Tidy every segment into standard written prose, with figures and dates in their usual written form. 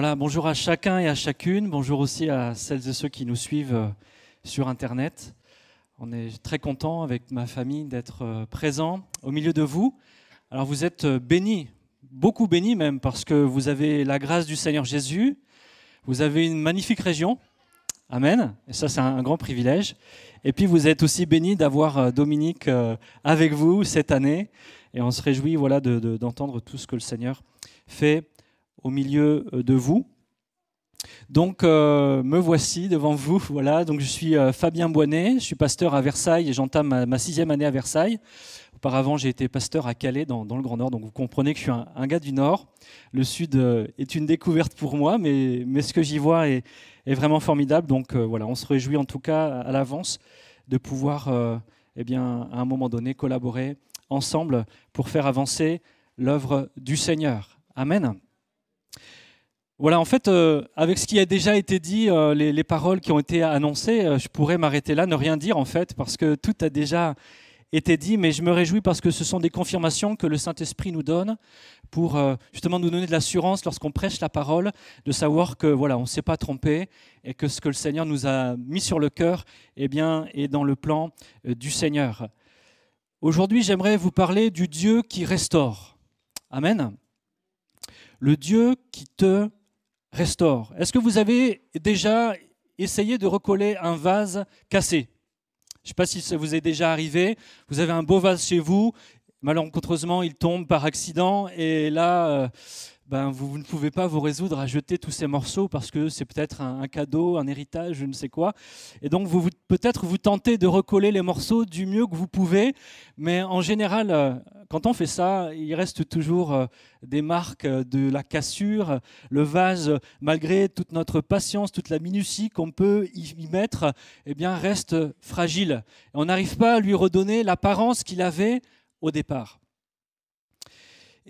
Voilà, bonjour à chacun et à chacune. Bonjour aussi à celles et ceux qui nous suivent sur Internet. On est très content avec ma famille d'être présents au milieu de vous. Alors vous êtes bénis, beaucoup bénis même, parce que vous avez la grâce du Seigneur Jésus. Vous avez une magnifique région. Amen. Et ça, c'est un grand privilège. Et puis vous êtes aussi bénis d'avoir Dominique avec vous cette année. Et on se réjouit d'entendre tout ce que le Seigneur fait au milieu de vous. Donc, me voici devant vous. Voilà. Donc, je suis Fabien Boinet, je suis pasteur à Versailles et j'entame ma 6e année à Versailles. Auparavant, j'ai été pasteur à Calais, dans le Grand Nord. Donc, vous comprenez que je suis un gars du Nord. Le Sud est une découverte pour moi, mais ce que j'y vois est vraiment formidable. Donc, voilà, on se réjouit en tout cas à l'avance de pouvoir, à un moment donné, collaborer ensemble pour faire avancer l'œuvre du Seigneur. Amen. Voilà, en fait, avec ce qui a déjà été dit, les paroles qui ont été annoncées, je pourrais m'arrêter là, ne rien dire en fait, parce que tout a déjà été dit, mais je me réjouis parce que ce sont des confirmations que le Saint-Esprit nous donne pour justement nous donner de l'assurance lorsqu'on prêche la parole, de savoir que voilà, on ne s'est pas trompé et que ce que le Seigneur nous a mis sur le cœur, est dans le plan du Seigneur. Aujourd'hui, j'aimerais vous parler du Dieu qui restaure. Amen. Le Dieu qui te restaure. Est-ce que vous avez déjà essayé de recoller un vase cassé ? Je ne sais pas si ça vous est déjà arrivé. Vous avez un beau vase chez vous, malencontreusement il tombe par accident et là, vous ne pouvez pas vous résoudre à jeter tous ces morceaux parce que c'est peut-être un cadeau, un héritage, je ne sais quoi. Et donc peut-être vous tentez de recoller les morceaux du mieux que vous pouvez, mais en général, quand on fait ça, il reste toujours des marques de la cassure. Le vase, malgré toute notre patience, toute la minutie qu'on peut y mettre, reste fragile. Et on n'arrive pas à lui redonner l'apparence qu'il avait au départ.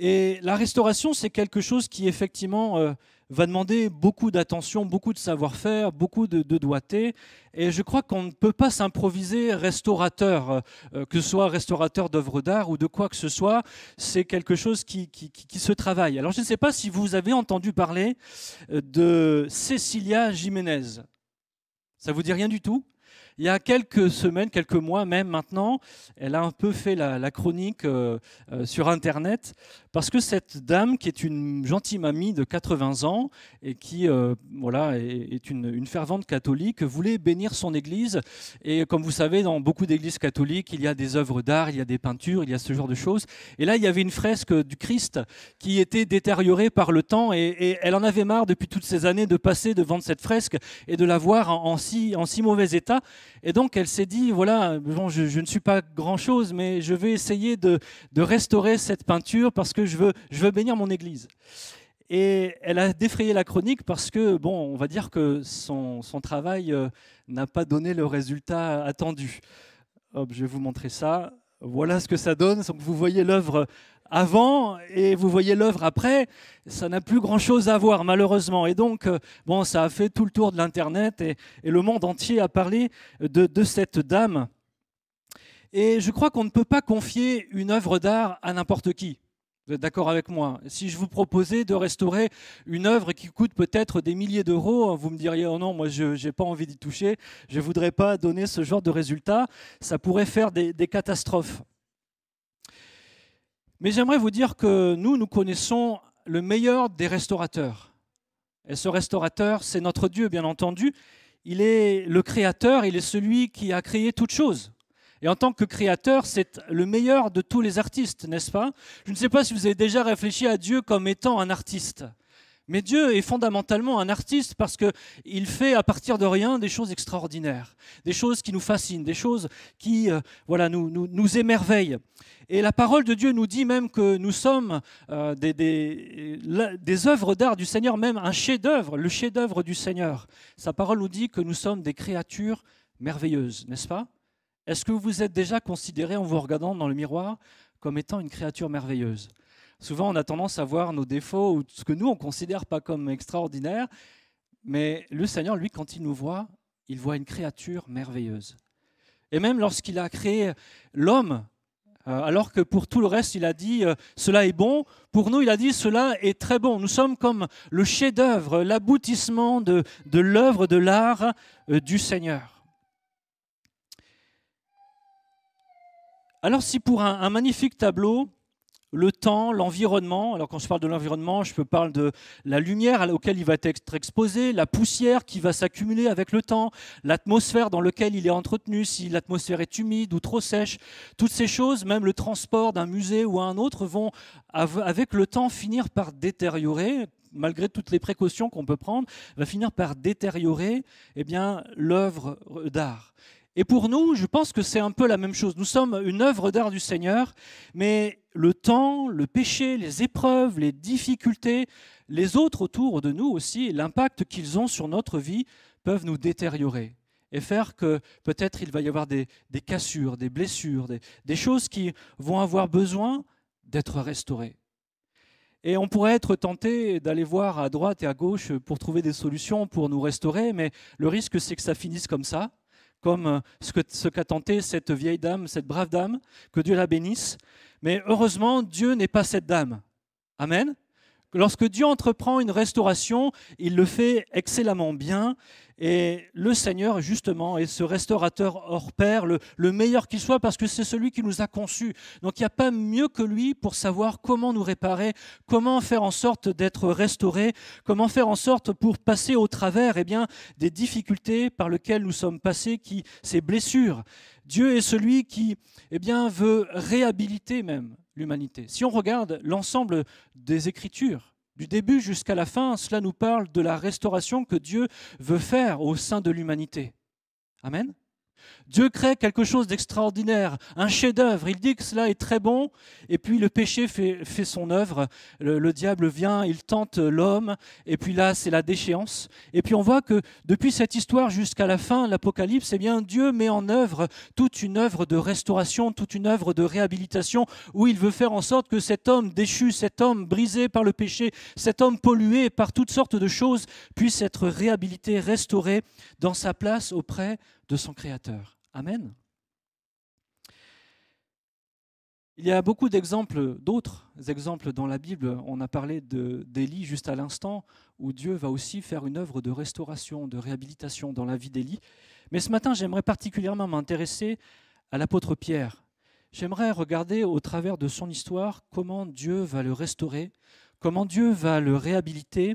Et la restauration, c'est quelque chose qui effectivement va demander beaucoup d'attention, beaucoup de savoir-faire, beaucoup de doigté. Et je crois qu'on ne peut pas s'improviser restaurateur, que ce soit restaurateur d'œuvres d'art ou de quoi que ce soit. C'est quelque chose qui se travaille. Alors je ne sais pas si vous avez entendu parler de Cecilia Jiménez. Ça vous dit rien du tout ? Il y a quelques semaines, quelques mois même maintenant, elle a un peu fait la chronique sur Internet parce que cette dame, qui est une gentille mamie de 80 ans et qui est une fervente catholique, voulait bénir son église. Et comme vous savez, dans beaucoup d'églises catholiques, il y a des œuvres d'art, il y a des peintures, il y a ce genre de choses. Et là, il y avait une fresque du Christ qui était détériorée par le temps et elle en avait marre depuis toutes ces années de passer devant cette fresque et de la voir en si mauvais état. Et donc, elle s'est dit, je ne suis pas grand-chose, mais je vais essayer de restaurer cette peinture parce que je veux bénir mon église. Et elle a défrayé la chronique parce que, on va dire que son travail n'a pas donné le résultat attendu. Hop, je vais vous montrer ça. Voilà ce que ça donne. Donc, vous voyez l'œuvre avant et vous voyez l'œuvre après, ça n'a plus grand-chose à voir malheureusement. Et donc, ça a fait tout le tour de l'Internet et le monde entier a parlé de cette dame. Et je crois qu'on ne peut pas confier une œuvre d'art à n'importe qui. Vous êtes d'accord avec moi ? Si je vous proposais de restaurer une œuvre qui coûte peut-être des milliers d'euros, vous me diriez « Oh non, moi je n'ai pas envie d'y toucher, je ne voudrais pas donner ce genre de résultat, ça pourrait faire des catastrophes ». Mais j'aimerais vous dire que nous connaissons le meilleur des restaurateurs. Et ce restaurateur, c'est notre Dieu, bien entendu. Il est le créateur, il est celui qui a créé toutes choses. Et en tant que créateur, c'est le meilleur de tous les artistes, n'est-ce pas ? Je ne sais pas si vous avez déjà réfléchi à Dieu comme étant un artiste. Mais Dieu est fondamentalement un artiste parce qu'il fait à partir de rien des choses extraordinaires, des choses qui nous fascinent, des choses qui nous émerveillent. Et la parole de Dieu nous dit même que nous sommes des œuvres d'art du Seigneur, même un chef-d'œuvre, le chef-d'œuvre du Seigneur. Sa parole nous dit que nous sommes des créatures merveilleuses, n'est-ce pas ? Est-ce que vous vous êtes déjà considéré en vous regardant dans le miroir comme étant une créature merveilleuse ? Souvent, on a tendance à voir nos défauts ou ce que nous, on ne considère pas comme extraordinaire. Mais le Seigneur, lui, quand il nous voit, il voit une créature merveilleuse. Et même lorsqu'il a créé l'homme, Alors que pour tout le reste, il a dit cela est bon. Pour nous, il a dit cela est très bon. Nous sommes comme le chef-d'œuvre, l'aboutissement de l'œuvre de l'art du Seigneur. Alors si pour un magnifique tableau, le temps, l'environnement, alors quand je parle de l'environnement, je parle de la lumière auquel il va être exposé, la poussière qui va s'accumuler avec le temps, l'atmosphère dans laquelle il est entretenu, si l'atmosphère est humide ou trop sèche, toutes ces choses, même le transport d'un musée ou à un autre, vont avec le temps finir par détériorer, malgré toutes les précautions qu'on peut prendre, va finir par détériorer l'œuvre d'art. Et pour nous, je pense que c'est un peu la même chose. Nous sommes une œuvre d'art du Seigneur, mais le temps, le péché, les épreuves, les difficultés, les autres autour de nous aussi, l'impact qu'ils ont sur notre vie peuvent nous détériorer et faire que peut-être il va y avoir des cassures, des blessures, des choses qui vont avoir besoin d'être restaurées. Et on pourrait être tenté d'aller voir à droite et à gauche pour trouver des solutions pour nous restaurer, mais le risque c'est que ça finisse comme ça, comme ce qu'a tenté cette vieille dame, cette brave dame, que Dieu la bénisse. Mais heureusement, Dieu n'est pas cette dame. Amen. Lorsque Dieu entreprend une restauration, il le fait excellemment bien. Et le Seigneur, justement, est ce restaurateur hors pair, le meilleur qu'il soit, parce que c'est celui qui nous a conçus. Donc il n'y a pas mieux que lui pour savoir comment nous réparer, comment faire en sorte d'être restaurés, comment faire en sorte pour passer au travers des difficultés par lesquelles nous sommes passés, ces blessures. Dieu est celui qui veut réhabiliter même l'humanité. Si on regarde l'ensemble des Écritures, du début jusqu'à la fin, cela nous parle de la restauration que Dieu veut faire au sein de l'humanité. Amen. Dieu crée quelque chose d'extraordinaire, un chef-d'œuvre. Il dit que cela est très bon, et puis le péché fait son œuvre. Le diable vient, il tente l'homme, et puis là, c'est la déchéance. Et puis on voit que depuis cette histoire jusqu'à la fin, l'Apocalypse, Dieu met en œuvre toute une œuvre de restauration, toute une œuvre de réhabilitation, où il veut faire en sorte que cet homme déchu, cet homme brisé par le péché, cet homme pollué par toutes sortes de choses, puisse être réhabilité, restauré dans sa place auprès de son Créateur. Amen. Il y a beaucoup d'autres exemples dans la Bible. On a parlé d'Élie juste à l'instant, où Dieu va aussi faire une œuvre de restauration, de réhabilitation dans la vie d'Élie. Mais ce matin, j'aimerais particulièrement m'intéresser à l'apôtre Pierre. J'aimerais regarder au travers de son histoire comment Dieu va le restaurer, comment Dieu va le réhabiliter,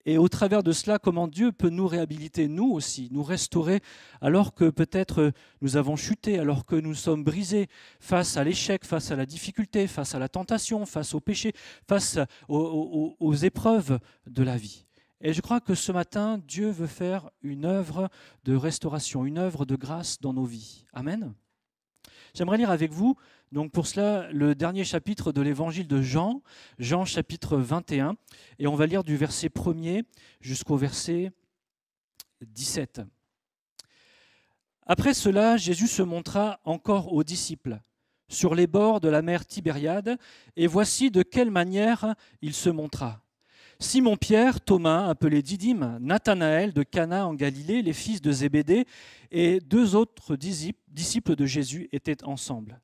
et au travers de cela, comment Dieu peut nous réhabiliter, nous aussi, nous restaurer, alors que peut-être nous avons chuté, alors que nous sommes brisés face à l'échec, face à la difficulté, face à la tentation, face au péché, face aux épreuves de la vie. Et je crois que ce matin, Dieu veut faire une œuvre de restauration, une œuvre de grâce dans nos vies. Amen. J'aimerais lire avec vous, donc pour cela, le dernier chapitre de l'évangile de Jean, Jean chapitre 21, et on va lire du verset 1er jusqu'au verset 17. Après cela, Jésus se montra encore aux disciples sur les bords de la mer Tibériade, et voici de quelle manière il se montra. Simon-Pierre, Thomas, appelé Didyme, Nathanaël de Cana en Galilée, les fils de Zébédée, et 2 autres disciples de Jésus étaient ensemble.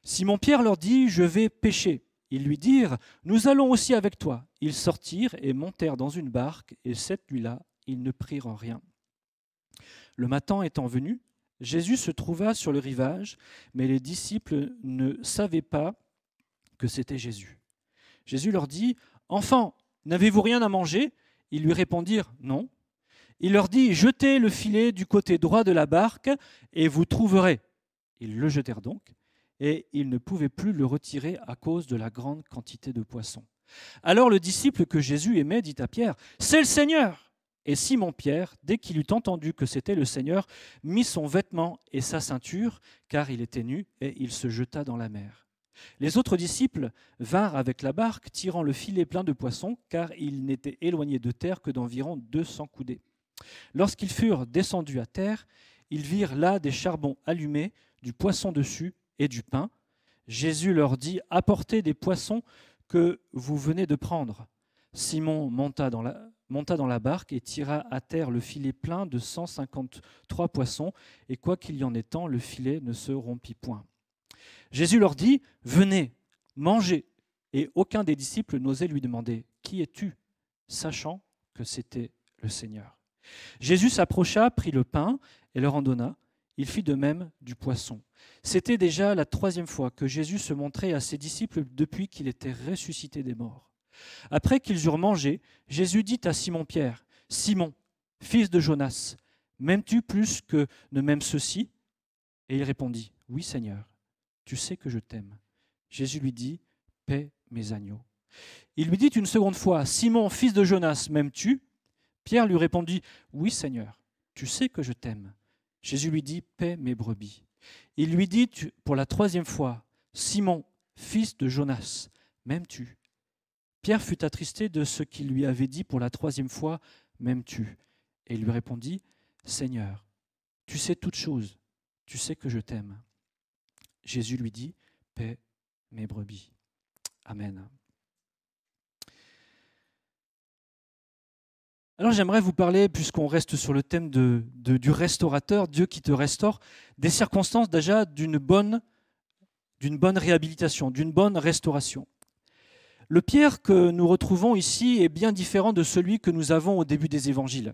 Simon-Pierre leur dit « Je vais pêcher ». Ils lui dirent « Nous allons aussi avec toi ». Ils sortirent et montèrent dans une barque, et cette nuit-là, ils ne prirent rien. Le matin étant venu, Jésus se trouva sur le rivage, mais les disciples ne savaient pas que c'était Jésus. Jésus leur dit « Enfants, n'avez-vous rien à manger ?» Ils lui répondirent « Non ». Il leur dit « Jetez le filet du côté droit de la barque et vous trouverez. » Ils le jetèrent donc, et ils ne pouvaient plus le retirer à cause de la grande quantité de poissons. Alors le disciple que Jésus aimait dit à Pierre « C'est le Seigneur !» Et Simon-Pierre, dès qu'il eut entendu que c'était le Seigneur, mit son vêtement et sa ceinture, car il était nu, et il se jeta dans la mer. Les autres disciples vinrent avec la barque, tirant le filet plein de poissons, car ils n'étaient éloignés de terre que d'environ 200 coudées. Lorsqu'ils furent descendus à terre, ils virent là des charbons allumés, du poisson dessus et du pain. Jésus leur dit « Apportez des poissons que vous venez de prendre. » Simon monta dans la barque et tira à terre le filet plein de 153 poissons, et quoi qu'il y en ait tant, le filet ne se rompit point. Jésus leur dit, « Venez, mangez. » Et aucun des disciples n'osait lui demander, « Qui es-tu » sachant que c'était le Seigneur. Jésus s'approcha, prit le pain et leur en donna. Il fit de même du poisson. C'était déjà la 3e fois que Jésus se montrait à ses disciples depuis qu'il était ressuscité des morts. Après qu'ils eurent mangé, Jésus dit à Simon-Pierre, « Simon, fils de Jonas, m'aimes-tu plus que ne m'aiment ceux-ci » Et il répondit, « Oui, Seigneur, tu sais que je t'aime. » Jésus lui dit, « Paie mes agneaux. » Il lui dit une seconde fois, « Simon, fils de Jonas, m'aimes-tu » Pierre lui répondit, « Oui, Seigneur, tu sais que je t'aime. » Jésus lui dit, « Paie mes brebis. » Il lui dit pour la 3e fois, « Simon, fils de Jonas, m'aimes-tu » Pierre fut attristé de ce qu'il lui avait dit pour la 3e fois, « M'aimes-tu » Et il lui répondit, « Seigneur, tu sais toutes choses, tu sais que je t'aime. » Jésus lui dit, « Paie mes brebis. » Amen. Alors j'aimerais vous parler, puisqu'on reste sur le thème du restaurateur, Dieu qui te restaure, des circonstances déjà d'une bonne réhabilitation, d'une bonne restauration. Le Pierre que nous retrouvons ici est bien différent de celui que nous avons au début des évangiles.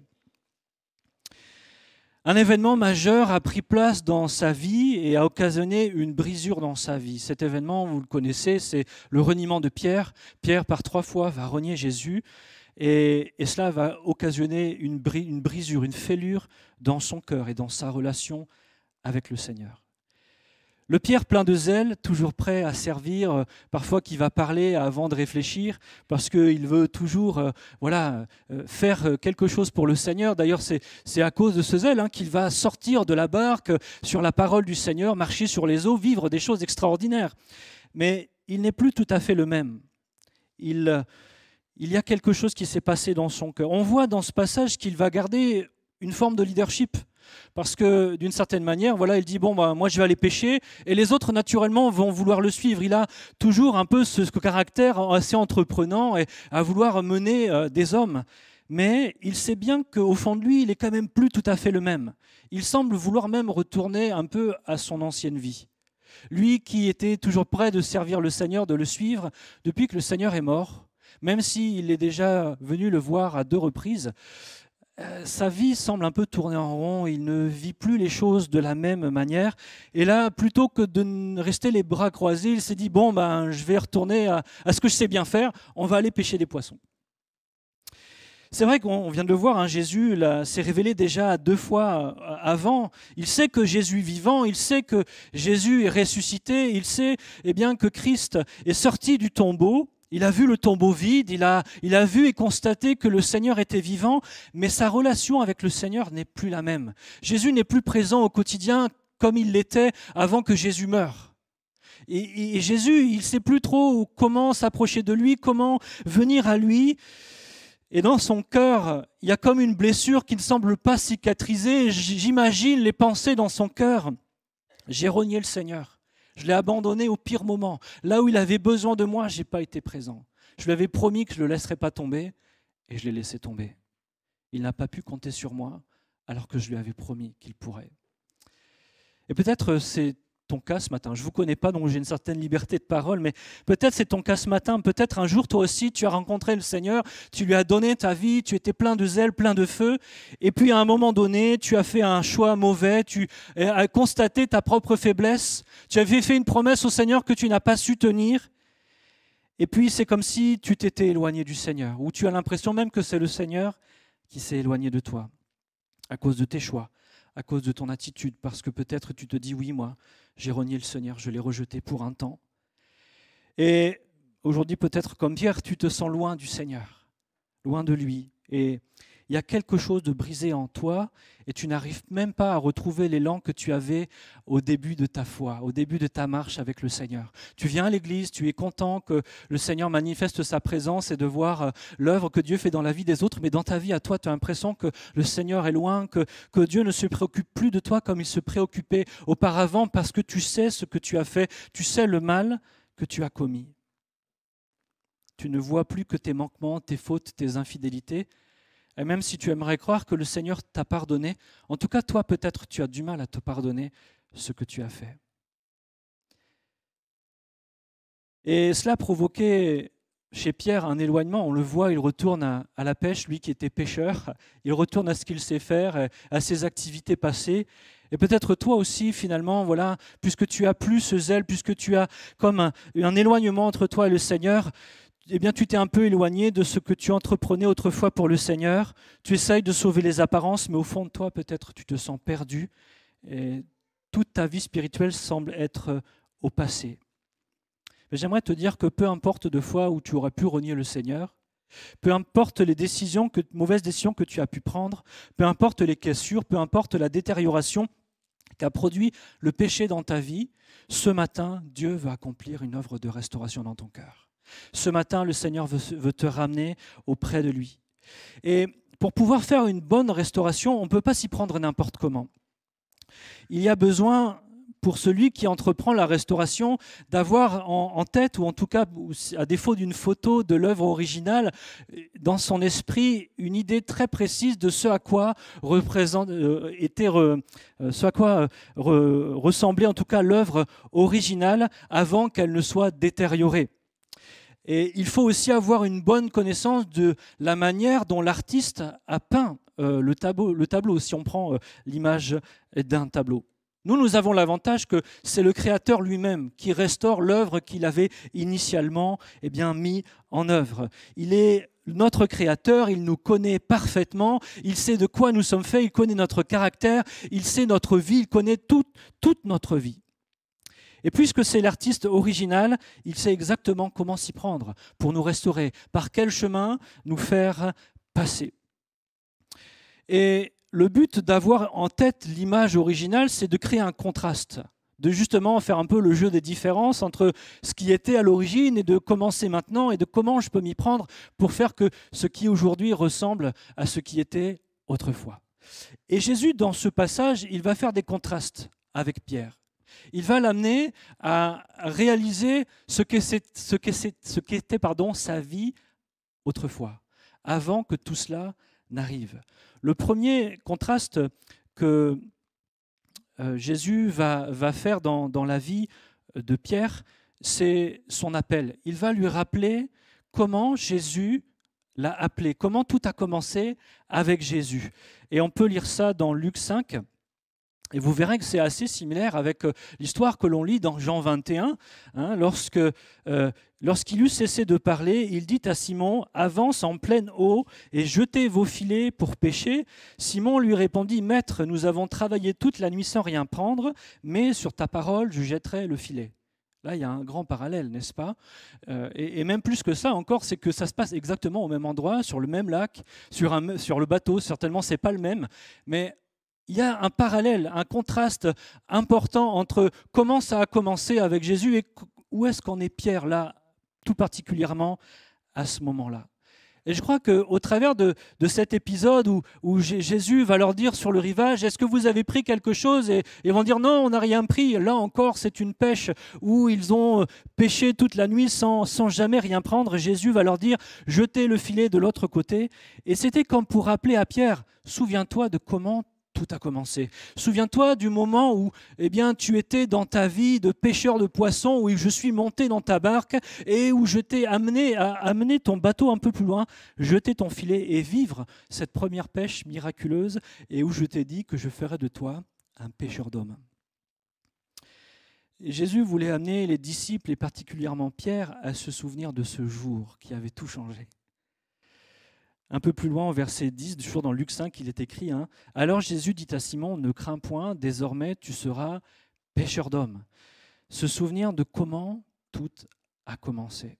Un événement majeur a pris place dans sa vie et a occasionné une brisure dans sa vie. Cet événement, vous le connaissez, c'est le reniement de Pierre. Pierre, par 3 fois, va renier Jésus et cela va occasionner une brisure, une fêlure dans son cœur et dans sa relation avec le Seigneur. Le Pierre plein de zèle, toujours prêt à servir, parfois qui va parler avant de réfléchir, parce qu'il veut toujours faire quelque chose pour le Seigneur. D'ailleurs, c'est à cause de ce zèle qu'il va sortir de la barque sur la parole du Seigneur, marcher sur les eaux, vivre des choses extraordinaires. Mais il n'est plus tout à fait le même. Il y a quelque chose qui s'est passé dans son cœur. On voit dans ce passage qu'il va garder une forme de leadership. Parce que d'une certaine manière, il dit, moi je vais aller pêcher, et les autres naturellement vont vouloir le suivre. Il a toujours un peu ce caractère assez entreprenant et à vouloir mener des hommes. Mais il sait bien qu'au fond de lui, il est quand même plus tout à fait le même. Il semble vouloir même retourner un peu à son ancienne vie. Lui qui était toujours prêt de servir le Seigneur, de le suivre, depuis que le Seigneur est mort, même s'il est déjà venu le voir à 2 reprises, sa vie semble un peu tourner en rond, il ne vit plus les choses de la même manière. Et là, plutôt que de rester les bras croisés, il s'est dit, je vais retourner à ce que je sais bien faire, on va aller pêcher des poissons. C'est vrai qu'on vient de le voir, Jésus s'est révélé déjà 2 fois avant. Il sait que Jésus est vivant, il sait que Jésus est ressuscité, il sait que Christ est sorti du tombeau. Il a vu le tombeau vide, il a vu et constaté que le Seigneur était vivant, mais sa relation avec le Seigneur n'est plus la même. Jésus n'est plus présent au quotidien comme il l'était avant que Jésus meure. Et Jésus, il ne sait plus trop comment s'approcher de lui, comment venir à lui. Et dans son cœur, il y a comme une blessure qui ne semble pas cicatriser. J'imagine les pensées dans son cœur. J'ai renié le Seigneur. Je l'ai abandonné au pire moment. Là où il avait besoin de moi, je n'ai pas été présent. Je lui avais promis que je ne le laisserais pas tomber et je l'ai laissé tomber. Il n'a pas pu compter sur moi alors que je lui avais promis qu'il pourrait. Et peut-être c'est ton cas ce matin. Je ne vous connais pas, donc j'ai une certaine liberté de parole, mais peut-être c'est ton cas ce matin. Peut-être un jour, toi aussi, tu as rencontré le Seigneur, tu lui as donné ta vie, tu étais plein de zèle, plein de feu, et puis à un moment donné, tu as fait un choix mauvais, tu as constaté ta propre faiblesse, tu avais fait une promesse au Seigneur que tu n'as pas su tenir, et puis c'est comme si tu t'étais éloigné du Seigneur, ou tu as l'impression même que c'est le Seigneur qui s'est éloigné de toi, à cause de tes choix, à cause de ton attitude, parce que peut-être tu te dis, oui, moi, j'ai renié le Seigneur, je l'ai rejeté pour un temps. Et aujourd'hui, peut-être comme Pierre, tu te sens loin du Seigneur, loin de lui. Et il y a quelque chose de brisé en toi et tu n'arrives même pas à retrouver l'élan que tu avais au début de ta foi, au début de ta marche avec le Seigneur. Tu viens à l'église, tu es content que le Seigneur manifeste sa présence et de voir l'œuvre que Dieu fait dans la vie des autres, mais dans ta vie à toi, tu as l'impression que le Seigneur est loin, que Dieu ne se préoccupe plus de toi comme il se préoccupait auparavant parce que tu sais ce que tu as fait, tu sais le mal que tu as commis. Tu ne vois plus que tes manquements, tes fautes, tes infidélités. Et même si tu aimerais croire que le Seigneur t'a pardonné, en tout cas, toi, peut-être, tu as du mal à te pardonner ce que tu as fait. Et cela provoquait chez Pierre un éloignement. On le voit, il retourne à la pêche, lui qui était pêcheur. Il retourne à ce qu'il sait faire, à ses activités passées. Et peut-être toi aussi, finalement, voilà, puisque tu as plus ce zèle, puisque tu as comme un éloignement entre toi et le Seigneur, eh bien, tu t'es un peu éloigné de ce que tu entreprenais autrefois pour le Seigneur. Tu essayes de sauver les apparences, mais au fond de toi, peut-être, tu te sens perdu. Et toute ta vie spirituelle semble être au passé. Mais j'aimerais te dire que peu importe de fois où tu aurais pu renier le Seigneur, peu importe les mauvaises décisions que tu as pu prendre, peu importe les cassures, peu importe la détérioration qu'a produit le péché dans ta vie, ce matin, Dieu veut accomplir une œuvre de restauration dans ton cœur. Ce matin, le Seigneur veut te ramener auprès de lui. Et pour pouvoir faire une bonne restauration, on ne peut pas s'y prendre n'importe comment. Il y a besoin, pour celui qui entreprend la restauration, d'avoir en tête, ou en tout cas, à défaut d'une photo de l'œuvre originale, dans son esprit, une idée très précise de ce à quoi ressemblait en tout cas l'œuvre originale avant qu'elle ne soit détériorée. Et il faut aussi avoir une bonne connaissance de la manière dont l'artiste a peint le tableau, si on prend l'image d'un tableau. Nous avons l'avantage que c'est le Créateur lui-même qui restaure l'œuvre qu'il avait initialement mis en œuvre. Il est notre Créateur, il nous connaît parfaitement, il sait de quoi nous sommes faits, il connaît notre caractère, il sait notre vie, il connaît toute notre vie. Et puisque c'est l'artiste original, il sait exactement comment s'y prendre pour nous restaurer, par quel chemin nous faire passer. Et le but d'avoir en tête l'image originale, c'est de créer un contraste, de justement faire un peu le jeu des différences entre ce qui était à l'origine et de commencer maintenant et de comment je peux m'y prendre pour faire que ce qui aujourd'hui ressemble à ce qui était autrefois. Et Jésus, dans ce passage, il va faire des contrastes avec Pierre. Il va l'amener à réaliser ce qu'était sa vie autrefois, avant que tout cela n'arrive. Le premier contraste que Jésus va faire dans la vie de Pierre, c'est son appel. Il va lui rappeler comment Jésus l'a appelé, comment tout a commencé avec Jésus. Et on peut lire ça dans Luc 5. Et vous verrez que c'est assez similaire avec l'histoire que l'on lit dans Jean 21, lorsqu'il eut cessé de parler, il dit à Simon, « Avance en pleine eau et jetez vos filets pour pêcher. » Simon lui répondit, « Maître, nous avons travaillé toute la nuit sans rien prendre, mais sur ta parole, je jetterai le filet. » Là, il y a un grand parallèle, n'est-ce pas ? Et même plus que ça encore, c'est que ça se passe exactement au même endroit, sur le même lac, sur le bateau. Certainement, ce n'est pas le même, mais il y a un parallèle, un contraste important entre comment ça a commencé avec Jésus et où est-ce qu'en est Pierre là, tout particulièrement à ce moment-là. Et je crois qu'au travers de cet épisode où Jésus va leur dire sur le rivage, est-ce que vous avez pris quelque chose ? Et ils vont dire non, on n'a rien pris. Là encore, c'est une pêche où ils ont pêché toute la nuit sans jamais rien prendre. Jésus va leur dire, jetez le filet de l'autre côté. Et c'était comme pour rappeler à Pierre, souviens-toi de comment tout a commencé. Souviens-toi du moment où tu étais dans ta vie de pêcheur de poissons, où je suis monté dans ta barque et où je t'ai amené à amener ton bateau un peu plus loin, jeter ton filet et vivre cette première pêche miraculeuse et où je t'ai dit que je ferais de toi un pêcheur d'hommes. Et Jésus voulait amener les disciples et particulièrement Pierre à se souvenir de ce jour qui avait tout changé. Un peu plus loin, au verset 10, toujours dans Luc 5, il est écrit « Alors Jésus dit à Simon, ne crains point, désormais tu seras pêcheur d'hommes. » Se souvenir de comment tout a commencé.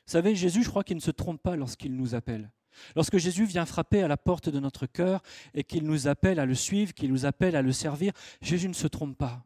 Vous savez, Jésus, je crois qu'il ne se trompe pas lorsqu'il nous appelle. Lorsque Jésus vient frapper à la porte de notre cœur et qu'il nous appelle à le suivre, qu'il nous appelle à le servir, Jésus ne se trompe pas.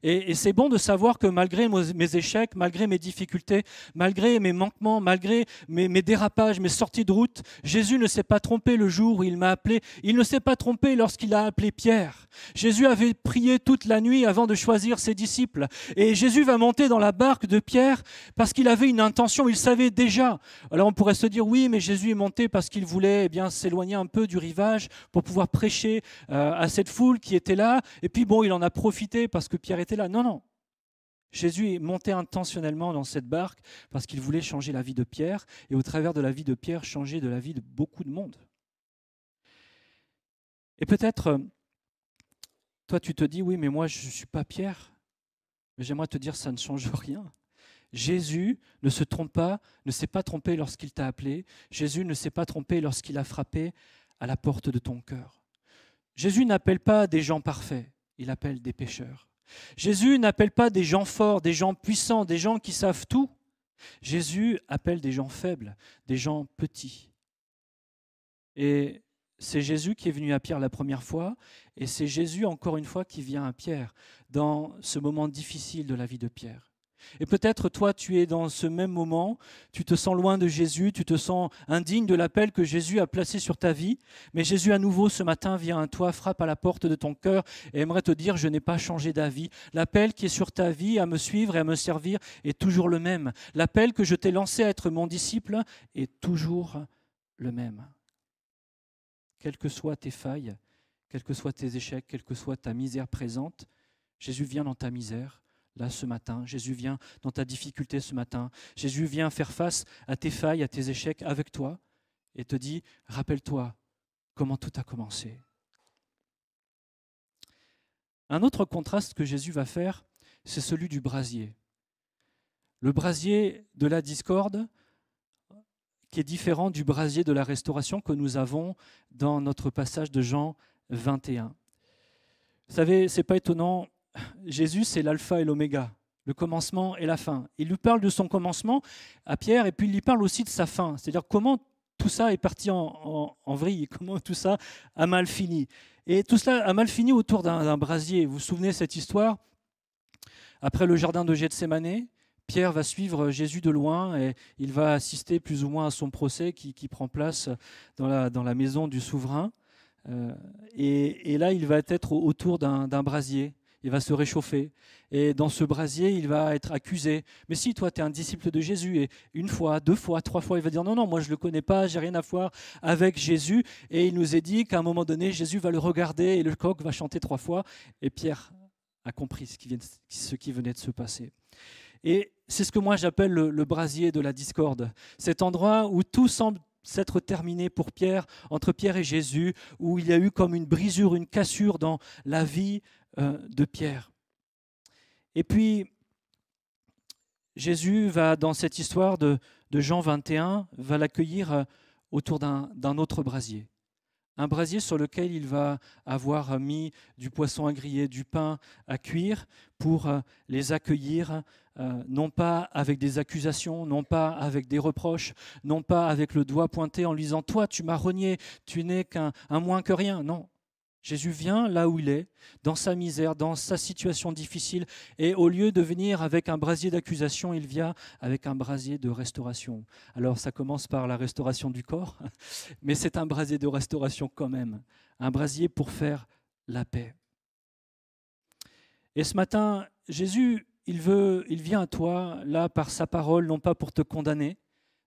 Et c'est bon de savoir que malgré mes échecs, malgré mes difficultés, malgré mes manquements, malgré mes dérapages, mes sorties de route, Jésus ne s'est pas trompé le jour où il m'a appelé. Il ne s'est pas trompé lorsqu'il a appelé Pierre. Jésus avait prié toute la nuit avant de choisir ses disciples. Et Jésus va monter dans la barque de Pierre parce qu'il avait une intention, il savait déjà. Alors on pourrait se dire, oui, mais Jésus est monté parce qu'il voulait s'éloigner un peu du rivage pour pouvoir prêcher à cette foule qui était là. Et puis il en a profité parce que Pierre était là. Non. Jésus est monté intentionnellement dans cette barque parce qu'il voulait changer la vie de Pierre et au travers de la vie de Pierre, changer de la vie de beaucoup de monde. Et peut-être, toi tu te dis, oui, mais moi je ne suis pas Pierre. Mais j'aimerais te dire, ça ne change rien. Jésus ne se trompe pas, ne s'est pas trompé lorsqu'il t'a appelé. Jésus ne s'est pas trompé lorsqu'il a frappé à la porte de ton cœur. Jésus n'appelle pas des gens parfaits, il appelle des pécheurs. Jésus n'appelle pas des gens forts, des gens puissants, des gens qui savent tout. Jésus appelle des gens faibles, des gens petits. Et c'est Jésus qui est venu à Pierre la première fois, et c'est Jésus encore une fois qui vient à Pierre dans ce moment difficile de la vie de Pierre. Et peut-être toi, tu es dans ce même moment, tu te sens loin de Jésus, tu te sens indigne de l'appel que Jésus a placé sur ta vie, mais Jésus à nouveau ce matin vient à toi, frappe à la porte de ton cœur et aimerait te dire, je n'ai pas changé d'avis. L'appel qui est sur ta vie à me suivre et à me servir est toujours le même. L'appel que je t'ai lancé à être mon disciple est toujours le même. Quelles que soient tes failles, quels que soient tes échecs, quelle que soit ta misère présente, Jésus vient dans ta misère. Là, ce matin, Jésus vient dans ta difficulté ce matin. Jésus vient faire face à tes failles, à tes échecs avec toi et te dit, rappelle-toi comment tout a commencé. Un autre contraste que Jésus va faire, c'est celui du brasier. Le brasier de la discorde, qui est différent du brasier de la restauration que nous avons dans notre passage de Jean 21. Vous savez, ce n'est pas étonnant, Jésus, c'est l'alpha et l'oméga, le commencement et la fin. Il lui parle de son commencement à Pierre et puis il lui parle aussi de sa fin, c'est-à-dire comment tout ça est parti en vrille, comment tout ça a mal fini. Et tout cela a mal fini autour d'un brasier. Vous vous souvenez de cette histoire? Après le jardin de Gethsémanée, Pierre va suivre Jésus de loin et il va assister plus ou moins à son procès qui prend place dans la maison du souverain. Et là, il va être autour d'un brasier. Il va se réchauffer. Et dans ce brasier, il va être accusé. Mais si toi, tu es un disciple de Jésus, et une fois, deux fois, trois fois, il va dire non, non, moi je ne le connais pas, j'ai rien à voir avec Jésus. Et il nous est dit qu'à un moment donné, Jésus va le regarder et le coq va chanter trois fois. Et Pierre a compris ce qui venait de se passer. Et c'est ce que moi j'appelle le brasier de la discorde. Cet endroit où tout semble s'être terminé pour Pierre, entre Pierre et Jésus, où il y a eu comme une brisure, une cassure dans la vie de Pierre. Et puis, Jésus va, dans cette histoire de Jean 21, va l'accueillir autour d'un autre brasier. Un brasier sur lequel il va avoir mis du poisson à griller, du pain à cuire pour les accueillir, non pas avec des accusations, non pas avec des reproches, non pas avec le doigt pointé en lui disant « Toi, tu m'as renié, tu n'es qu'un moins que rien ». Non, Jésus vient là où il est, dans sa misère, dans sa situation difficile, et au lieu de venir avec un brasier d'accusation, il vient avec un brasier de restauration. Alors ça commence par la restauration du corps, mais c'est un brasier de restauration quand même, un brasier pour faire la paix. Et ce matin, Jésus, il vient à toi, là, par sa parole, non pas pour te condamner,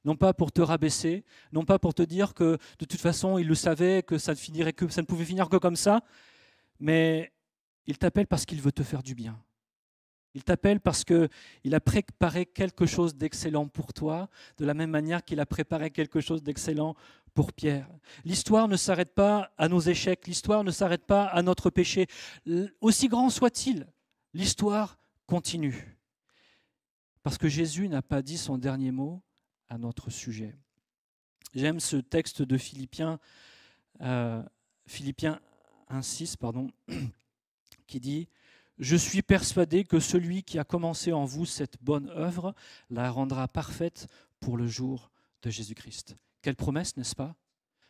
non pas pour te rabaisser, non pas pour te dire que de toute façon il le savait, que ça ne pouvait finir que comme ça, mais il t'appelle parce qu'il veut te faire du bien. Il t'appelle parce qu'il a préparé quelque chose d'excellent pour toi, de la même manière qu'il a préparé quelque chose d'excellent pour Pierre. L'histoire ne s'arrête pas à nos échecs, l'histoire ne s'arrête pas à notre péché. Aussi grand soit-il, l'histoire continue. Parce que Jésus n'a pas dit son dernier mot à notre sujet. J'aime ce texte de Philippiens 1,6, qui dit « Je suis persuadé que celui qui a commencé en vous cette bonne œuvre la rendra parfaite pour le jour de Jésus-Christ. » Quelle promesse, n'est-ce pas?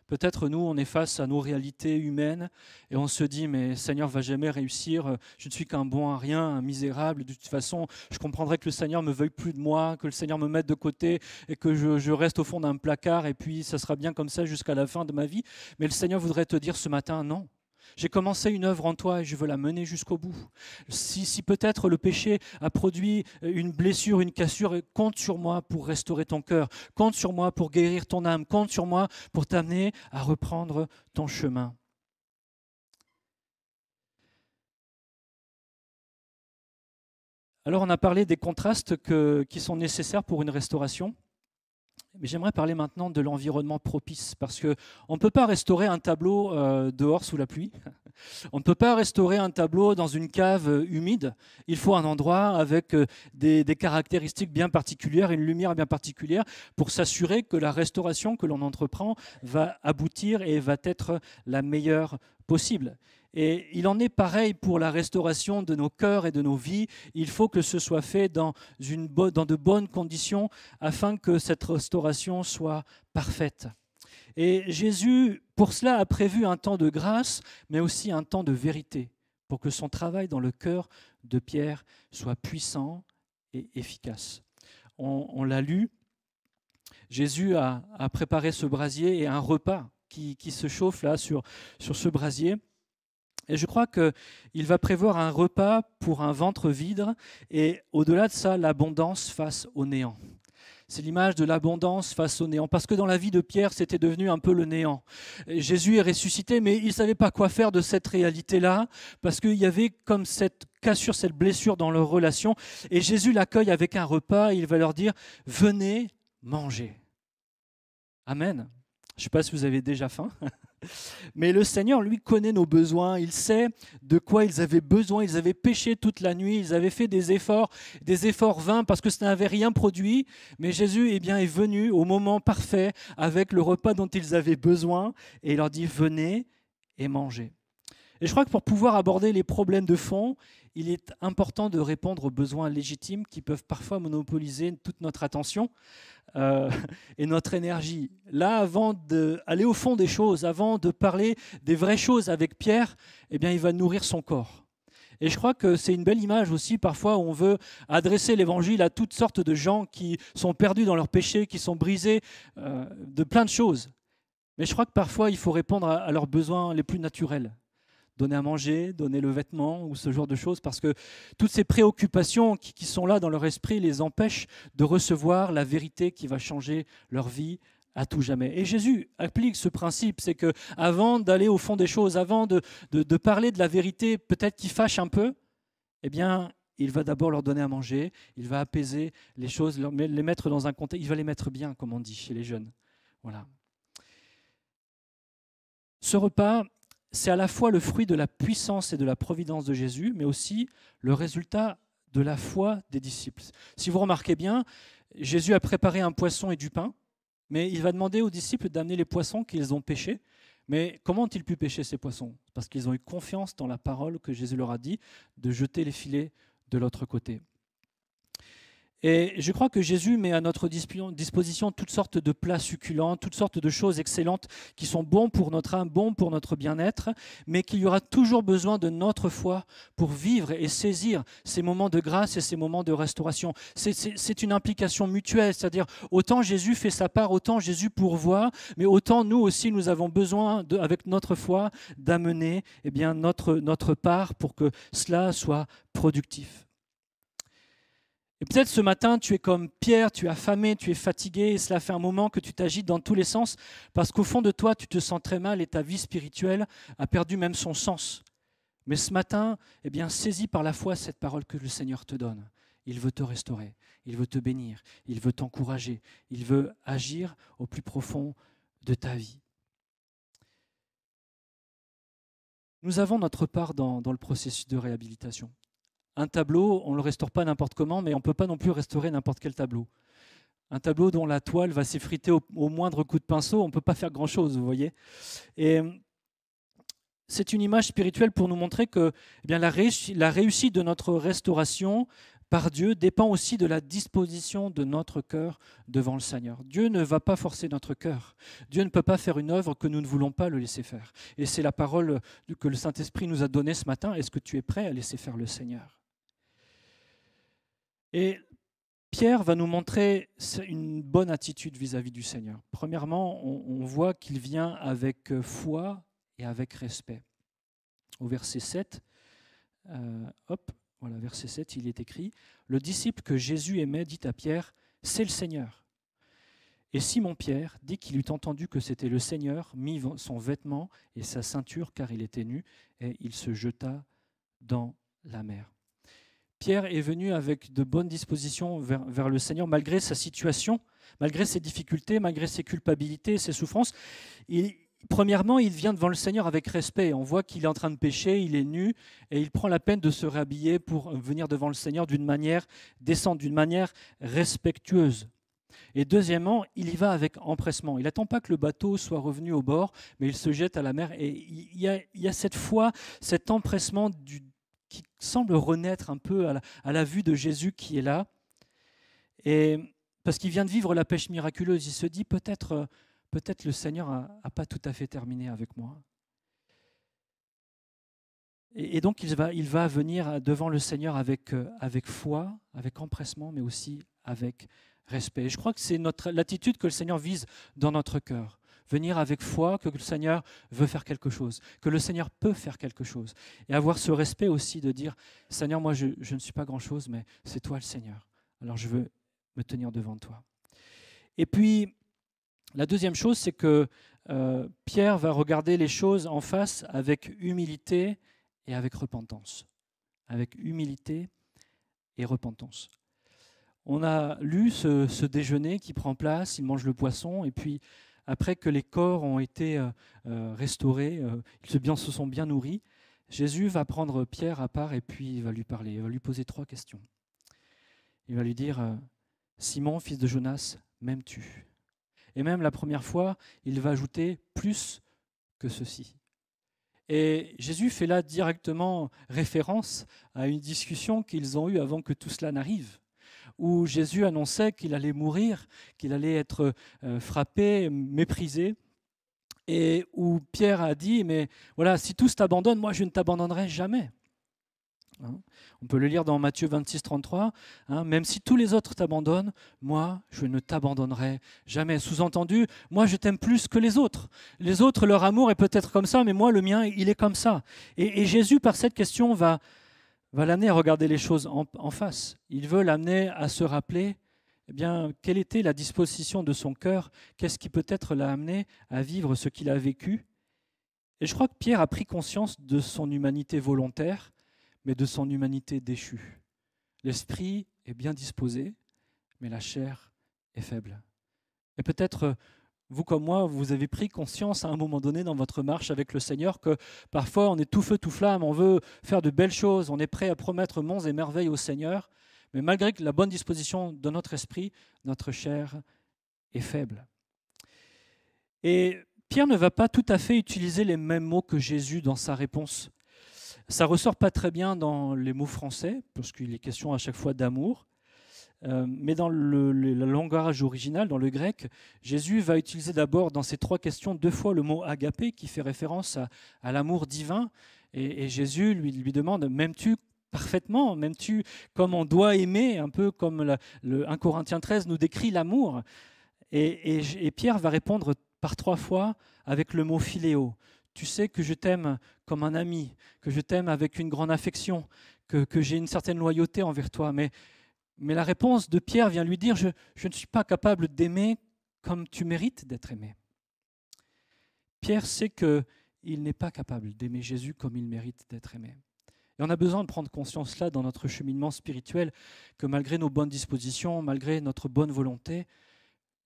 Peut-être nous, on est face à nos réalités humaines et on se dit, mais Seigneur va jamais réussir, je ne suis qu'un bon à rien, un misérable, de toute façon, je comprendrais que le Seigneur ne veuille plus de moi, que le Seigneur me mette de côté et que je reste au fond d'un placard et puis ça sera bien comme ça jusqu'à la fin de ma vie. Mais le Seigneur voudrait te dire ce matin, non. J'ai commencé une œuvre en toi et je veux la mener jusqu'au bout. Si peut-être le péché a produit une blessure, une cassure, compte sur moi pour restaurer ton cœur. Compte sur moi pour guérir ton âme. Compte sur moi pour t'amener à reprendre ton chemin. Alors on a parlé des contrastes qui sont nécessaires pour une restauration, mais j'aimerais parler maintenant de l'environnement propice, parce qu'on ne peut pas restaurer un tableau dehors sous la pluie, on ne peut pas restaurer un tableau dans une cave humide, il faut un endroit avec des caractéristiques bien particulières, une lumière bien particulière, pour s'assurer que la restauration que l'on entreprend va aboutir et va être la meilleure possible. Et il en est pareil pour la restauration de nos cœurs et de nos vies. Il faut que ce soit fait dans de bonnes conditions afin que cette restauration soit parfaite. Et Jésus, pour cela, a prévu un temps de grâce, mais aussi un temps de vérité, pour que son travail dans le cœur de Pierre soit puissant et efficace. On l'a lu, Jésus a préparé ce brasier et un repas qui se chauffe là sur ce brasier. Et je crois qu'il va prévoir un repas pour un ventre vide et au-delà de ça, l'abondance face au néant. C'est l'image de l'abondance face au néant. Parce que dans la vie de Pierre, c'était devenu un peu le néant. Et Jésus est ressuscité, mais il ne savait pas quoi faire de cette réalité-là, parce qu'il y avait comme cette cassure, cette blessure dans leur relation. Et Jésus l'accueille avec un repas, et il va leur dire « Venez manger ». Amen. Je ne sais pas si vous avez déjà faim. Mais le Seigneur, lui, connaît nos besoins. Il sait de quoi ils avaient besoin. Ils avaient péché toute la nuit. Ils avaient fait des efforts vains parce que ça n'avait rien produit. Mais Jésus est venu au moment parfait avec le repas dont ils avaient besoin. Et il leur dit, venez et mangez. Et je crois que pour pouvoir aborder les problèmes de fond, il est important de répondre aux besoins légitimes qui peuvent parfois monopoliser toute notre attention et notre énergie. Là, avant d'aller au fond des choses, avant de parler des vraies choses avec Pierre, il va nourrir son corps. Et je crois que c'est une belle image aussi, parfois, où on veut adresser l'évangile à toutes sortes de gens qui sont perdus dans leurs péchés, qui sont brisés de plein de choses. Mais je crois que parfois, il faut répondre à leurs besoins les plus naturels. Donner à manger, donner le vêtement ou ce genre de choses, parce que toutes ces préoccupations qui sont là dans leur esprit les empêchent de recevoir la vérité qui va changer leur vie à tout jamais. Et Jésus applique ce principe, c'est que avant d'aller au fond des choses, avant de parler de la vérité peut-être qui fâche un peu, il va d'abord leur donner à manger, il va apaiser les choses, les mettre dans un contexte, il va les mettre bien, comme on dit chez les jeunes. Voilà. Ce repas, c'est à la fois le fruit de la puissance et de la providence de Jésus, mais aussi le résultat de la foi des disciples. Si vous remarquez bien, Jésus a préparé un poisson et du pain, mais il va demander aux disciples d'amener les poissons qu'ils ont pêchés. Mais comment ont-ils pu pêcher ces poissons? Parce qu'ils ont eu confiance dans la parole que Jésus leur a dit de jeter les filets de l'autre côté. Et je crois que Jésus met à notre disposition toutes sortes de plats succulents, toutes sortes de choses excellentes qui sont bons pour notre âme, bons pour notre bien-être, mais qu'il y aura toujours besoin de notre foi pour vivre et saisir ces moments de grâce et ces moments de restauration. C'est une implication mutuelle, c'est-à-dire autant Jésus fait sa part, autant Jésus pourvoit, mais autant nous aussi nous avons besoin, avec notre foi, d'amener notre part pour que cela soit productif. Et peut-être ce matin, tu es comme Pierre, tu es affamé, tu es fatigué, et cela fait un moment que tu t'agites dans tous les sens, parce qu'au fond de toi, tu te sens très mal et ta vie spirituelle a perdu même son sens. Mais ce matin, saisis par la foi cette parole que le Seigneur te donne. Il veut te restaurer, il veut te bénir, il veut t'encourager, il veut agir au plus profond de ta vie. Nous avons notre part dans le processus de réhabilitation. Un tableau, on ne le restaure pas n'importe comment, mais on ne peut pas non plus restaurer n'importe quel tableau. Un tableau dont la toile va s'effriter au moindre coup de pinceau, on ne peut pas faire grand-chose, vous voyez. Et c'est une image spirituelle pour nous montrer que la réussite de notre restauration par Dieu dépend aussi de la disposition de notre cœur devant le Seigneur. Dieu ne va pas forcer notre cœur. Dieu ne peut pas faire une œuvre que nous ne voulons pas le laisser faire. Et c'est la parole que le Saint-Esprit nous a donnée ce matin. Est-ce que tu es prêt à laisser faire le Seigneur ? Et Pierre va nous montrer une bonne attitude vis-à-vis du Seigneur. Premièrement, on voit qu'il vient avec foi et avec respect. Au verset 7, verset 7, il est écrit « Le disciple que Jésus aimait dit à Pierre, « C'est le Seigneur ». Et Simon-Pierre, dès qu'il eut entendu que c'était le Seigneur, mit son vêtement et sa ceinture car il était nu, et il se jeta dans la mer. Pierre est venu avec de bonnes dispositions vers le Seigneur, malgré sa situation, malgré ses difficultés, malgré ses culpabilités, ses souffrances. Premièrement, il vient devant le Seigneur avec respect. On voit qu'il est en train de pécher, il est nu, et il prend la peine de se réhabiller pour venir devant le Seigneur d'une manière décente, d'une manière respectueuse. Et deuxièmement, il y va avec empressement. Il n'attend pas que le bateau soit revenu au bord, mais il se jette à la mer. Et il y a cette foi, cet empressement qui semble renaître un peu à la vue de Jésus qui est là. Et parce qu'il vient de vivre la pêche miraculeuse, il se dit peut-être le Seigneur n'a pas tout à fait terminé avec moi. Et donc il va venir devant le Seigneur avec foi, avec empressement, mais aussi avec respect. Et je crois que c'est l'attitude que le Seigneur vise dans notre cœur. Venir avec foi, que le Seigneur veut faire quelque chose, que le Seigneur peut faire quelque chose. Et avoir ce respect aussi de dire, Seigneur, moi je ne suis pas grand-chose, mais c'est toi le Seigneur. Alors je veux me tenir devant toi. Et puis, la deuxième chose, c'est que Pierre va regarder les choses en face avec humilité et avec repentance. Avec humilité et repentance. On a lu ce déjeuner qui prend place, il mange le poisson, et puis après que les corps ont été restaurés, ils se sont bien nourris, Jésus va prendre Pierre à part et puis il va lui parler, il va lui poser 3 questions. Il va lui dire, Simon, fils de Jonas, m'aimes-tu ? Et même la première fois, il va ajouter plus que ceci. Et Jésus fait là directement référence à une discussion qu'ils ont eue avant que tout cela n'arrive, où Jésus annonçait qu'il allait mourir, qu'il allait être frappé, méprisé, et où Pierre a dit, mais voilà, si tous t'abandonnent, moi je ne t'abandonnerai jamais. On peut le lire dans Matthieu 26, 33. Même si tous les autres t'abandonnent, moi, je ne t'abandonnerai jamais. Sous-entendu, moi, je t'aime plus que les autres. Les autres, leur amour est peut-être comme ça, mais moi, le mien, il est comme ça. Et Jésus, par cette question, va l'amener à regarder les choses en face. Il veut l'amener à se rappeler, eh bien, quelle était la disposition de son cœur, qu'est-ce qui peut-être l'a amené à vivre ce qu'il a vécu. Et je crois que Pierre a pris conscience de son humanité volontaire, mais de son humanité déchue. L'esprit est bien disposé, mais la chair est faible. Et peut-être, vous comme moi, vous avez pris conscience à un moment donné dans votre marche avec le Seigneur que parfois on est tout feu, tout flamme, on veut faire de belles choses, on est prêt à promettre monts et merveilles au Seigneur, mais malgré la bonne disposition de notre esprit, notre chair est faible. Et Pierre ne va pas tout à fait utiliser les mêmes mots que Jésus dans sa réponse. Ça ne ressort pas très bien dans les mots français, parce qu'il est question à chaque fois d'amour. Mais dans le langage original, dans le grec, Jésus va utiliser d'abord dans ces 3 questions 2 fois le mot agapé, qui fait référence à l'amour divin. Et Jésus lui demande, m'aimes-tu parfaitement, m'aimes-tu comme on doit aimer, un peu comme 1 Corinthiens 13 nous décrit l'amour. Et Pierre va répondre par 3 fois avec le mot philéo. Tu sais que je t'aime comme un ami, que je t'aime avec une grande affection, que j'ai une certaine loyauté envers toi. Mais la réponse de Pierre vient lui dire, je ne suis pas capable d'aimer comme tu mérites d'être aimé. Pierre sait qu'il n'est pas capable d'aimer Jésus comme il mérite d'être aimé. Et on a besoin de prendre conscience là dans notre cheminement spirituel que malgré nos bonnes dispositions, malgré notre bonne volonté,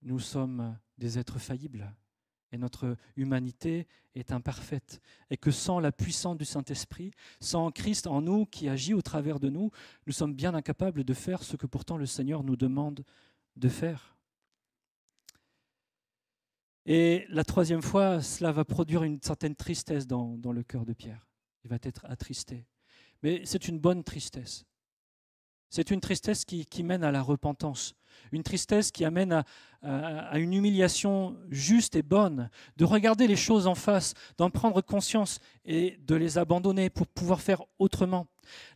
nous sommes des êtres faillibles. Et notre humanité est imparfaite. Et que sans la puissance du Saint-Esprit, sans Christ en nous qui agit au travers de nous, nous sommes bien incapables de faire ce que pourtant le Seigneur nous demande de faire. Et la 3e fois, cela va produire une certaine tristesse dans le cœur de Pierre. Il va être attristé. Mais c'est une bonne tristesse. C'est une tristesse qui mène à la repentance, une tristesse qui amène à une humiliation juste et bonne, de regarder les choses en face, d'en prendre conscience et de les abandonner pour pouvoir faire autrement.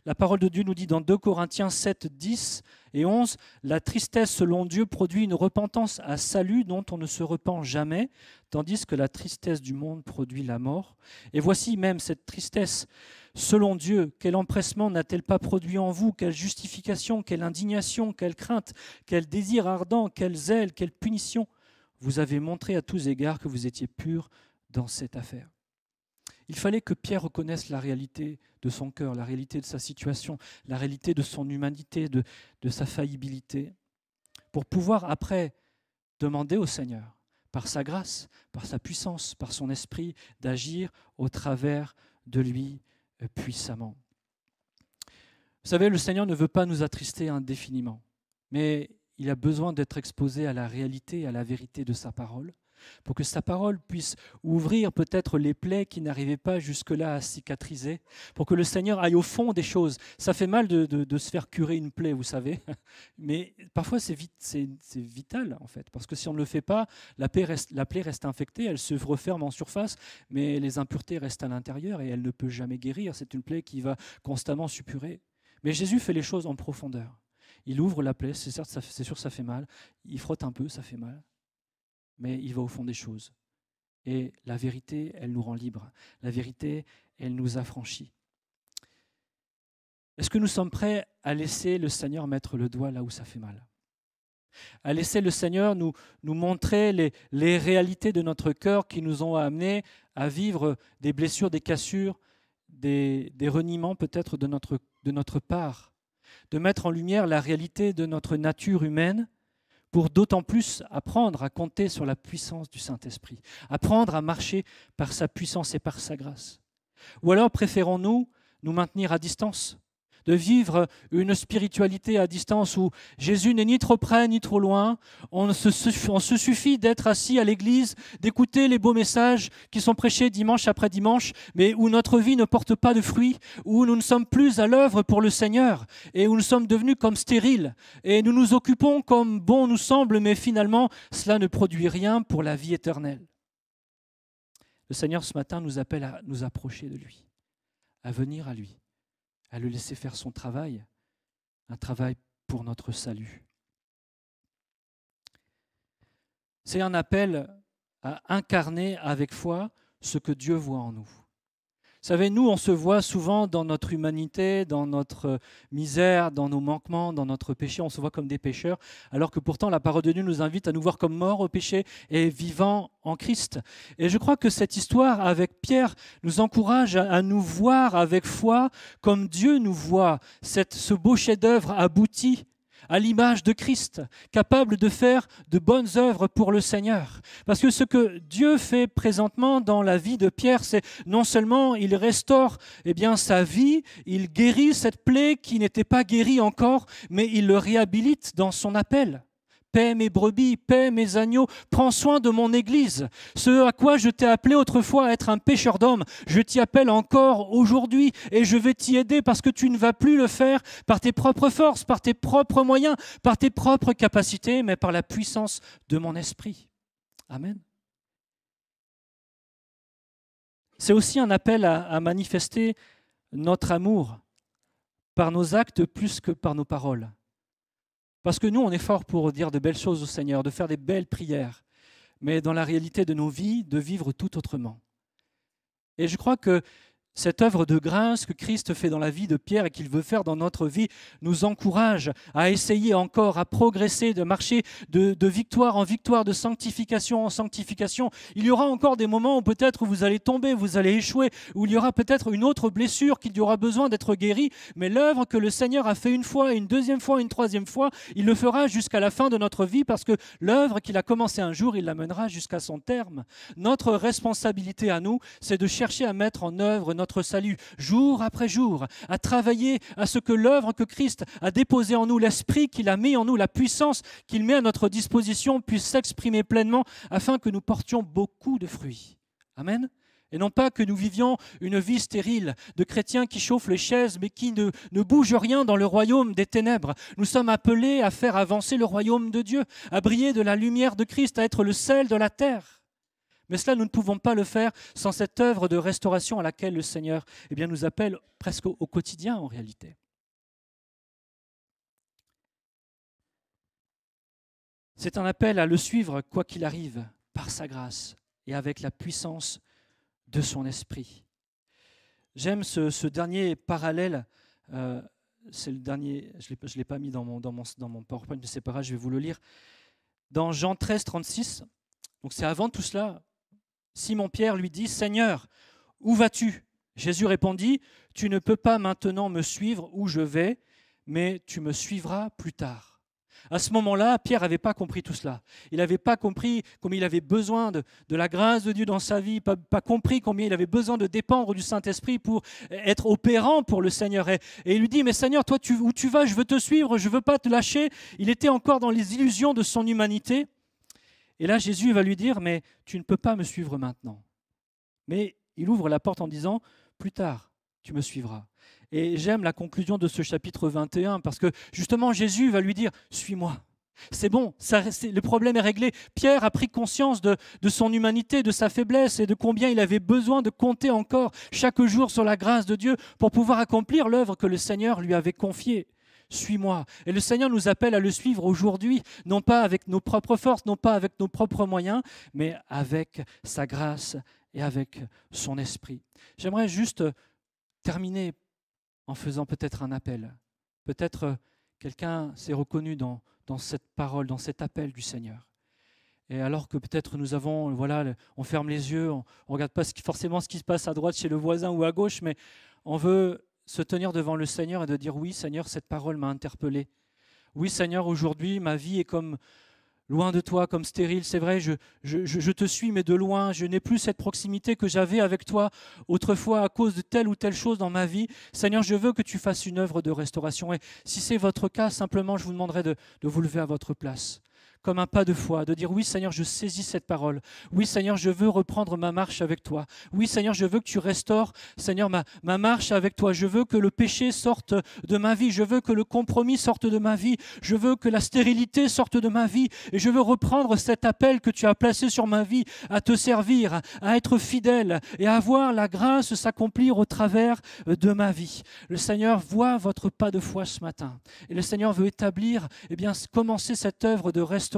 La parole de Dieu nous dit dans 2 Corinthiens 7, 10 et 11, « La tristesse selon Dieu produit une repentance à salut dont on ne se repent jamais, tandis que la tristesse du monde produit la mort. Et voici même cette tristesse selon Dieu, quel empressement n'a-t-elle pas produit en vous? Quelle justification, quelle indignation, quelle crainte, quel désir ardent, quel zèle, quelle punition? Vous avez montré à tous égards que vous étiez purs dans cette affaire. » Il fallait que Pierre reconnaisse la réalité de son cœur, la réalité de sa situation, la réalité de son humanité, de sa faillibilité, pour pouvoir après demander au Seigneur, par sa grâce, par sa puissance, par son esprit, d'agir au travers de lui puissamment. Vous savez, le Seigneur ne veut pas nous attrister indéfiniment, mais il a besoin d'être exposé à la réalité, à la vérité de sa parole, pour que sa parole puisse ouvrir peut-être les plaies qui n'arrivaient pas jusque-là à cicatriser, pour que le Seigneur aille au fond des choses. Ça fait mal de se faire curer une plaie, vous savez, mais parfois c'est vital en fait, parce que si on ne le fait pas, la plaie reste infectée, elle se referme en surface, mais les impuretés restent à l'intérieur et elle ne peut jamais guérir. C'est une plaie qui va constamment suppurer. Mais Jésus fait les choses en profondeur. Il ouvre la plaie, c'est sûr ça fait mal, il frotte un peu, ça fait mal, mais il va au fond des choses. Et la vérité, elle nous rend libres. La vérité, elle nous affranchit. Est-ce que nous sommes prêts à laisser le Seigneur mettre le doigt là où ça fait mal? À laisser le Seigneur nous montrer les réalités de notre cœur qui nous ont amenés à vivre des blessures, des cassures, des reniements peut-être de notre part, de mettre en lumière la réalité de notre nature humaine pour d'autant plus apprendre à compter sur la puissance du Saint-Esprit, apprendre à marcher par sa puissance et par sa grâce. Ou alors préférons-nous nous maintenir à distance, de vivre une spiritualité à distance où Jésus n'est ni trop près ni trop loin. On se suffit d'être assis à l'église, d'écouter les beaux messages qui sont prêchés dimanche après dimanche, mais où notre vie ne porte pas de fruits, où nous ne sommes plus à l'œuvre pour le Seigneur et où nous sommes devenus comme stériles. Et nous nous occupons comme bon nous semble, mais finalement, cela ne produit rien pour la vie éternelle. Le Seigneur, ce matin, nous appelle à nous approcher de lui, à venir à lui, à le laisser faire son travail, un travail pour notre salut. C'est un appel à incarner avec foi ce que Dieu voit en nous. Vous savez, nous, on se voit souvent dans notre humanité, dans notre misère, dans nos manquements, dans notre péché, on se voit comme des pécheurs, alors que pourtant la parole de Dieu nous invite à nous voir comme morts au péché et vivants en Christ. Et je crois que cette histoire avec Pierre nous encourage à nous voir avec foi comme Dieu nous voit, ce beau chef-d'œuvre abouti à l'image de Christ, capable de faire de bonnes œuvres pour le Seigneur. Parce que ce que Dieu fait présentement dans la vie de Pierre, c'est non seulement il restaure sa vie, il guérit cette plaie qui n'était pas guérie encore, mais il le réhabilite dans son appel. Paie mes brebis, paie mes agneaux, prends soin de mon Église. Ce à quoi je t'ai appelé autrefois à être un pêcheur d'hommes, je t'y appelle encore aujourd'hui et je vais t'y aider parce que tu ne vas plus le faire par tes propres forces, par tes propres moyens, par tes propres capacités, mais par la puissance de mon esprit. Amen. C'est aussi un appel à manifester notre amour par nos actes plus que par nos paroles. Parce que nous, on est fort pour dire de belles choses au Seigneur, de faire des belles prières, mais dans la réalité de nos vies, de vivre tout autrement. Et je crois que cette œuvre de grâce que Christ fait dans la vie de Pierre et qu'il veut faire dans notre vie nous encourage à essayer encore, à progresser, de marcher de victoire en victoire, de sanctification en sanctification. Il y aura encore des moments où peut-être vous allez tomber, vous allez échouer, où il y aura peut-être une autre blessure qu'il y aura besoin d'être guérie, mais l'œuvre que le Seigneur a fait une fois, une deuxième fois, une troisième fois, il le fera jusqu'à la fin de notre vie parce que l'œuvre qu'il a commencé un jour, il l'amènera jusqu'à son terme. Notre responsabilité à nous, c'est de chercher à mettre en œuvre notre salut, jour après jour, à travailler à ce que l'œuvre que Christ a déposée en nous, l'esprit qu'il a mis en nous, la puissance qu'il met à notre disposition puisse s'exprimer pleinement afin que nous portions beaucoup de fruits. Amen. Et non pas que nous vivions une vie stérile de chrétiens qui chauffent les chaises mais qui ne bougent rien dans le royaume des ténèbres. Nous sommes appelés à faire avancer le royaume de Dieu, à briller de la lumière de Christ, à être le sel de la terre. Mais cela, nous ne pouvons pas le faire sans cette œuvre de restauration à laquelle le Seigneur nous appelle presque au quotidien en réalité. C'est un appel à le suivre quoi qu'il arrive, par sa grâce et avec la puissance de son esprit. J'aime ce dernier parallèle, c'est le dernier, je ne l'ai pas mis dans mon PowerPoint, mais c'est pas grave, je vais vous le lire. Dans Jean 13, 36, donc c'est avant tout cela, Simon-Pierre lui dit « Seigneur, où vas-tu » Jésus répondit, « Tu ne peux pas maintenant me suivre où je vais, mais tu me suivras plus tard. » À ce moment-là, Pierre n'avait pas compris tout cela. Il n'avait pas compris combien il avait besoin de la grâce de Dieu dans sa vie, pas compris combien il avait besoin de dépendre du Saint-Esprit pour être opérant pour le Seigneur. Et il lui dit, mais Seigneur, toi, où tu vas, je veux te suivre, je ne veux pas te lâcher. Il était encore dans les illusions de son humanité. Et là, Jésus va lui dire, mais tu ne peux pas me suivre maintenant. Mais il ouvre la porte en disant, plus tard, tu me suivras. Et j'aime la conclusion de ce chapitre 21 parce que justement Jésus va lui dire « Suis-moi ». C'est bon, le problème est réglé. Pierre a pris conscience de son humanité, de sa faiblesse et de combien il avait besoin de compter encore chaque jour sur la grâce de Dieu pour pouvoir accomplir l'œuvre que le Seigneur lui avait confiée. Suis-moi. Et le Seigneur nous appelle à le suivre aujourd'hui, non pas avec nos propres forces, non pas avec nos propres moyens, mais avec sa grâce et avec son esprit. J'aimerais juste terminer en faisant peut-être un appel. Peut-être quelqu'un s'est reconnu dans cette parole, dans cet appel du Seigneur. Et alors que peut-être nous avons, on ferme les yeux, on ne regarde pas forcément ce qui se passe à droite chez le voisin ou à gauche, mais on veut se tenir devant le Seigneur et de dire « Oui, Seigneur, cette parole m'a interpellé. Oui, Seigneur, aujourd'hui, ma vie est comme loin de toi, comme stérile. C'est vrai, je te suis, mais de loin. Je n'ai plus cette proximité que j'avais avec toi autrefois à cause de telle ou telle chose dans ma vie. Seigneur, je veux que tu fasses une œuvre de restauration. » Et si c'est votre cas, simplement, je vous demanderai de vous lever à votre place, comme un pas de foi, de dire « Oui, Seigneur, je saisis cette parole. Oui, Seigneur, je veux reprendre ma marche avec toi. Oui, Seigneur, je veux que tu restaures, Seigneur, ma marche avec toi. Je veux que le péché sorte de ma vie. Je veux que le compromis sorte de ma vie. Je veux que la stérilité sorte de ma vie. Et je veux reprendre cet appel que tu as placé sur ma vie à te servir, à être fidèle et à voir la grâce s'accomplir au travers de ma vie. » Le Seigneur voit votre pas de foi ce matin. Et le Seigneur veut établir, commencer cette œuvre de restauration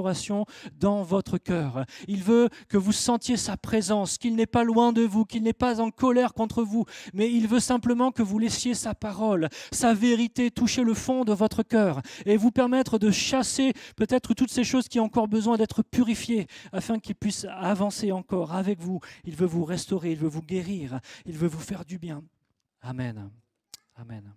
dans votre cœur. Il veut que vous sentiez sa présence, qu'il n'est pas loin de vous, qu'il n'est pas en colère contre vous, mais il veut simplement que vous laissiez sa parole, sa vérité toucher le fond de votre cœur et vous permettre de chasser peut-être toutes ces choses qui ont encore besoin d'être purifiées afin qu'il puisse avancer encore avec vous. Il veut vous restaurer, il veut vous guérir, il veut vous faire du bien. Amen. Amen.